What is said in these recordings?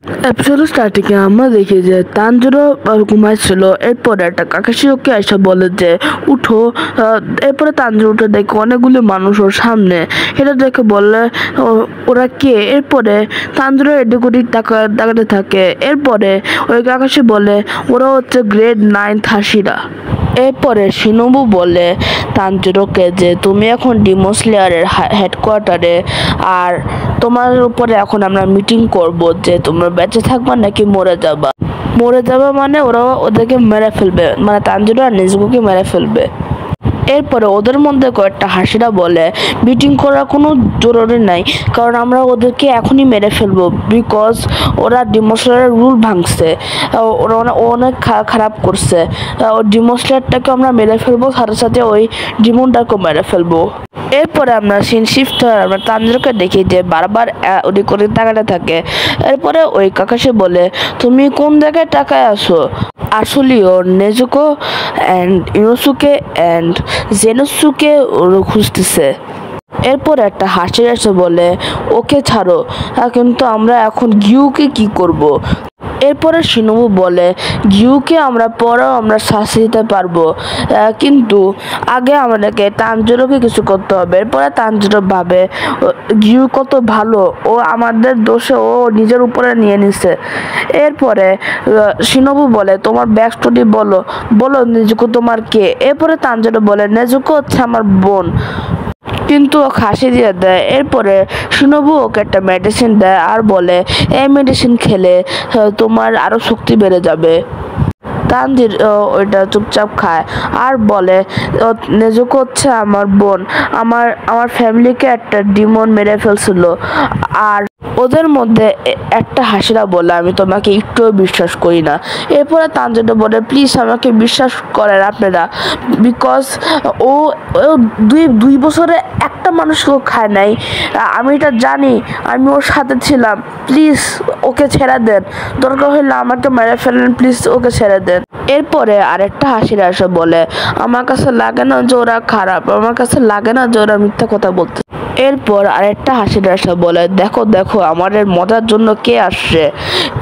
এপিসোডের স্টার্টিংয়ে আমরা দেখি যে তানজিরও ঘুমাইছিল। এরপরে একটা কাকাশি ওকে এসে বলে যে উঠো। এরপরে তানজির উঠে দেখে অনেকগুলি মানুষ ওর সামনে। এটা দেখে বললে ওরা কে। এরপরে তানজিরও এদিক ওদিক তাকাতে থাকে। এরপরে ওই কাকাশি বলে ওরা হচ্ছে গ্রেড 9 হাসিরা। এরপরে শিনোবু বলে তানজিরোকে যে তুমি এখন ডিমন স্লেয়ারের হেডকোয়ার্টারে, আর তোমার উপরে এখন আমরা মিটিং করব যে তোমরা বেঁচে থাকবা নাকি মরে যাবা মানে ওরা ওদেরকে মেরে ফেলবে, মানে তানজিরো আর নেজুকোকে মেরে ফেলবে। এরপরে ওদের মধ্যে কয়েকটা হাসিরা বলে মিটিং করার কোনো জরুরি নাই, কারণ আমরা ওদেরকে এখনই মেরে ফেলবো, বিকজ ওরা ডিমন স্লেয়ারের রুল ভাঙছে, ওরা অনেক খারাপ করছে। ডিমন স্লেয়ারটাকে আমরা মেরে ফেলবো, সাথে সাথে ওই ডিমনটাকেও মেরে ফেলবো। এরপরে আমরা সিন শিফট আমরা তানজিরোকে দেখি যে বারবার ওদিক ওদিক তাকাতে থাকে। এরপরে ওই কাকাশি বলে তুমি কোন জায়গায় তাকায় আসো। আসলেও নেজুকো অ্যান্ড ইনোসুকে অ্যান্ড জেনোসুকে খুঁজতেছে। এরপর একটা হাসি এসে বলে ওকে ছাড়ো, কিন্তু আমরা এখন গিউকে কি করব। এরপরে শিনোবু বলে গিউকে আমরা পরেও আমরা শাস্তি দিতে পারবো, কিন্তু আগে আমাদেরকে তানজিরোকে কিছু করতে হবে। এরপরে তানজিরো ভাবে গিউ কত ভালো, ও আমাদের দোষে ও নিজের উপরে নিয়ে নিছে। এরপরে শিনোবু বলে তোমার ব্যাক স্টোরি বলো নেজুকো তোমার কে। এরপরে তানজিরো বলে নেজুকো হচ্ছে আমার বোন, কিন্তু ও হাসি দিয়ে দেয়। এরপরে শিনোবু ওকে একটা মেডিসিন দেয় আর বলে এই মেডিসিন খেলে তোমার আরো শক্তি বেড়ে যাবে। তানজির ওইটা চুপচাপ খায় আর বলে নেজুকো হচ্ছে আমার বোন, আমার ফ্যামিলিকে একটা ডিমন মেরে ফেলছিল, আর ওদের মধ্যে একটা হাসিরা বলে আমি তোমাকে একটুও বিশ্বাস করি না। এরপরে তানজিরও বলে প্লিজ আমাকে বিশ্বাস করেন আপনারা, বিকজ ও দুই বছরে একটা মানুষকেও খায় নাই, আমি এটা জানি, আমি ওর সাথে ছিলাম, প্লিজ ওকে ছেড়ে দেন, দরকার হলে আমাকে মেরে ফেলেন, প্লিজ ওকে ছেড়ে দেন। এরপরে আরেকটা হাসিরা এসে বলে আমার কাছে লাগে না যে ওরা খারাপ, আমার কাছে লাগে না যে ওরা মিথ্যা কথা বলতে। এরপর আরেকটা হাসিরা এসে বলে দেখো দেখো আমাদের মজার জন্য কে আসছে।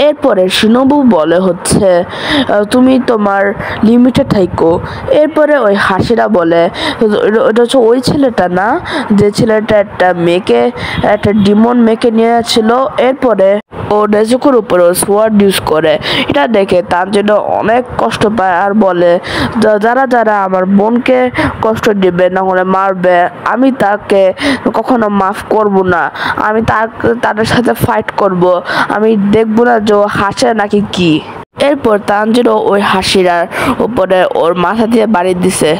এরপরে শিনোবু বলে হচ্ছে তুমি তোমার লিমিটে থাইকো। এরপরে ওই হাসিরা বলে ওটা হচ্ছে ওই ছেলেটা না, যে ছেলেটা একটা ডিমন মেয়েকে নিয়ে ছিল। এরপরে ও নেজুকোর উপরে সোয়ার্ড ইউজ করে। এটা দেখে তানজিরো অনেক কষ্ট পায় আর বলে যারা আমার বোনকে কষ্ট দিবে না হলে মারবে, আমি তাকে কখনো মাফ করব না, আমি তাদের সাথে ফাইট করব, আমি দেখবো না যে ও হাসে নাকি কি। এরপর তানজিরো ওই হাসিরার উপরে ওর মাথা দিয়ে বাড়ি দিছে।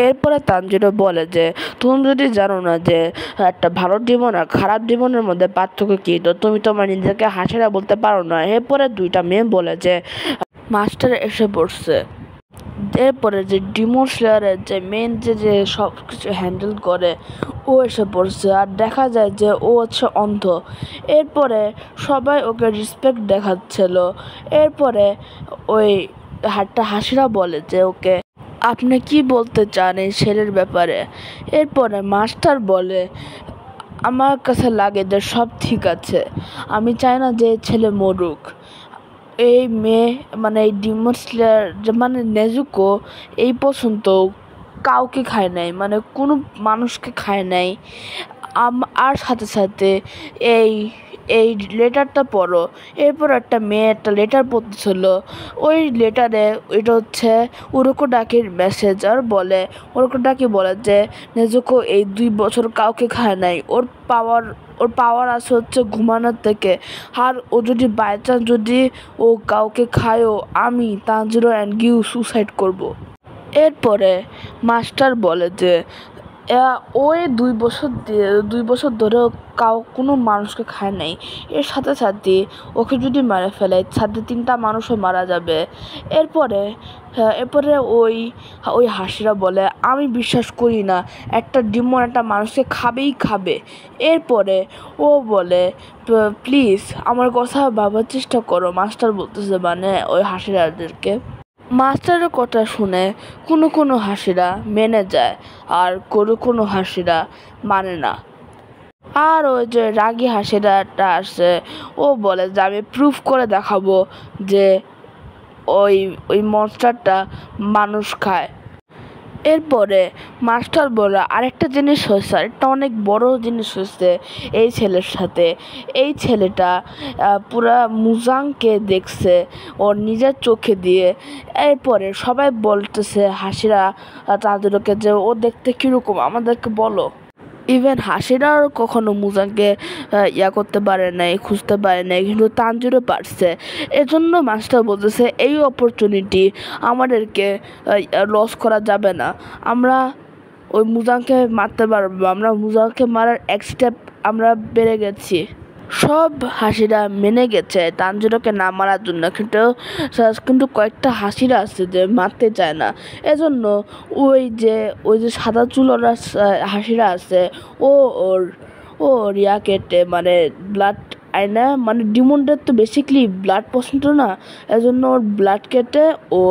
এরপরে তানজিরো বলে যে তুমি যদি জানো না যে একটা ভালো ডিমন আর খারাপ ডিমনের মধ্যে পার্থক্য কি, তো তুমি তোমার নিজেকে হাসিরা বলতে পারো না। এরপরে দুইটা মেয়ে বলে যে মাস্টার এসে পড়ছে। এরপরে যে ডিমন স্লেয়ারের যে মেন যে সব কিছু হ্যান্ডেল করে ও এসে পড়ছে, আর দেখা যায় যে ও হচ্ছে অন্ধ। এরপরে সবাই ওকে রেসপেক্ট দেখাচ্ছিল। এরপরে ওই একটা হাসিরা বলে যে ওকে আপনি কি বলতে চান এই ছেলের ব্যাপারে। এরপরে মাস্টার বলে আমার কাছে লাগে যে সব ঠিক আছে, আমি চাই না যে ছেলে মরুক। এই মেয়ে মানে এই ডিমন স্লেয়ার মানে নেজুকো এই পর্যন্ত কাউকে খায় নাই, মানে কোনো মানুষকে খায় নাই। আর সাথে সাথে এই এই লেটারটা পড়ো। এরপর একটা মেয়ে একটা লেটার পড়তেছিল। ওই লেটারে এটা হচ্ছে উরোকোডাকির মেসেজ, আর বলে উরোকোডাকি বলে যে নেজুকো এই 2 বছর কাউকে খায় নাই, ওর পাওয়ার আছে হচ্ছে ঘুমানোর থেকে, আর ও যদি বাই চান্স যদি ও কাউকে খায়ও, আমি তানজিরো অ্যান্ড গিউ সুসাইড করব। এরপরে মাস্টার বলে যে ওই 2 বছর ধরেও কোনো মানুষকে খায় নাই, এর সাথে সাথে ওকে যদি মেরে ফেলে সাথে 3টা মানুষও মারা যাবে। এরপরে ওই হাসিরা বলে আমি বিশ্বাস করি না একটা ডিমন একটা মানুষকে খাবে। এরপরে ও বলে প্লিজ আমার কথা ভাবার চেষ্টা করো, মাস্টার বলতেছে মানে ওই হাসিরাদেরকে। মাস্টারের কথা শুনে কোনো হাসিরা মেনে যায় আর কোনো হাসিরা মানে না। আর ওই যে রাগী হাসিরাটা আসছে, ও বলে যে আমি প্রুফ করে দেখাবো যে ওই ওই মনস্টারটা মানুষ খায়। এরপরে মাস্টার বলে আরেকটা জিনিস হয়েছে, আরেকটা অনেক বড় জিনিস হয়েছে এই ছেলের সাথে। এই ছেলেটা পুরা মুজাংকে দেখছে ওর নিজের চোখে দিয়ে। এরপরে সবাই বলতেছে হাসিরা তাদেরকে যে ও দেখতে কীরকম আমাদেরকে বলো। ইভেন হাসিরাও কখনো মুজাংকে করতে পারে নাই, খুঁজতে পারে নাই, কিন্তু তানজিরও পারছে। এজন্য মাস্টার বলতেছে এই অপরচুনিটি আমাদেরকে লস করা যাবে না। আমরা ওই মুজাংকে মারতে পারবো, আমরা মুজাংকে মারার এক স্টেপ আমরা বেড়ে গেছি। সব হাসিরা মেনে গেছে তানজিরোকে না মারার জন্য, কিন্তু কয়েকটা হাসিরা আছে যে মারতে চায় না। এজন্য ওই যে সাদা চুলরা হাসিরা আছে ও ওর ও রিয়া কেটে মানে ব্লাড আয়না, মানে ডিমন্ডের তো বেসিক্যালি ব্লাড পছন্দ না, এজন্য ওর ব্লাড কেটে ও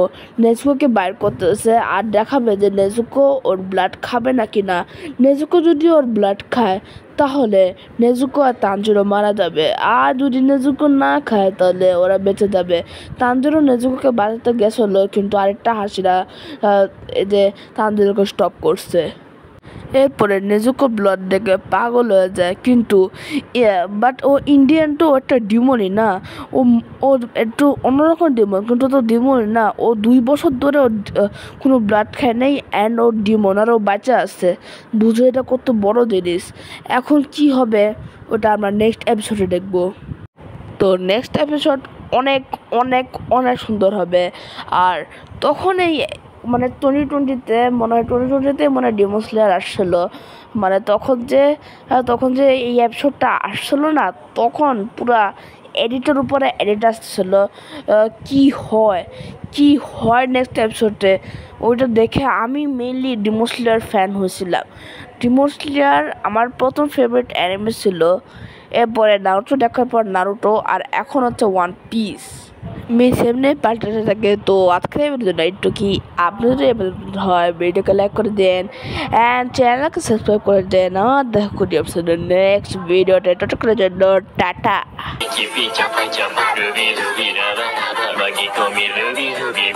নেজুকোকে বাইর করতেছে আর দেখাবে যে নেজুকো ওর ব্লাড খাবে নাকি না। নেজুকো যদি ওর ব্লাড খায় তাহলে নেজুকো আর তানজিরো মারা যাবে, আর যদি নেজুকো না খায় তাহলে ওরা বেঁচে যাবে। তানজিরো নেজুকোকে বাঁচাতে গেছিল, কিন্তু আরেকটা হাসিরা এই যে তানজিরোকে স্টপ করছে। এরপরে নেজুকো ব্লাড দেখে পাগল হয়ে যায়, কিন্তু বাট ও ইন্ডিয়ান তো একটা ডিমনই না, ও একটু অন্যরকম ডিমন, কিন্তু তো ডিমনই না। ও 2 বছর ধরে ও কোনো ব্লাড খায় নাই অ্যান্ড ও ডিমন আর ও বাচ্চা আছে। বুঝো এটা কত বড় জিনিস। এখন কি হবে ওটা আমরা নেক্সট এপিসোডে দেখবো। তো নেক্সট এপিসোড অনেক অনেক অনেক সুন্দর হবে। আর তখন এই মানে 2020-তে মনে হয় 2020-তে মনে হয় ডিমন স্লেয়ার আসছিলো, মানে তখন যে এই এপিসোডটা আসছিলো না, তখন পুরা এডিটের উপরে এডিট আসছিলো। কি হয় নেক্সট এপিসোডে ওইটা দেখে আমি মেইনলি ডিমন স্লেয়ার ফ্যান হয়েছিলাম। ডিমন স্লেয়ার আমার প্রথম ফেভারিট অ্যানিমে ছিল, এরপরে নারুটো দেখার পর নারুটো, আর এখন হচ্ছে ওয়ান পিস। মিস এমনি পাল্টাতে থাকে। তো আজকের ভিডিওটা একটু কি আপনি যদি হয় ভিডিওকে লাইক করে দেন অ্যান্ড চ্যানেলকে সাবস্ক্রাইব করে দেন। আর দেখা করি আপনাদের নেক্সট ভিডিওতে, ততক্ষণের জন্য টাটা। Bagi kami lebih-lebih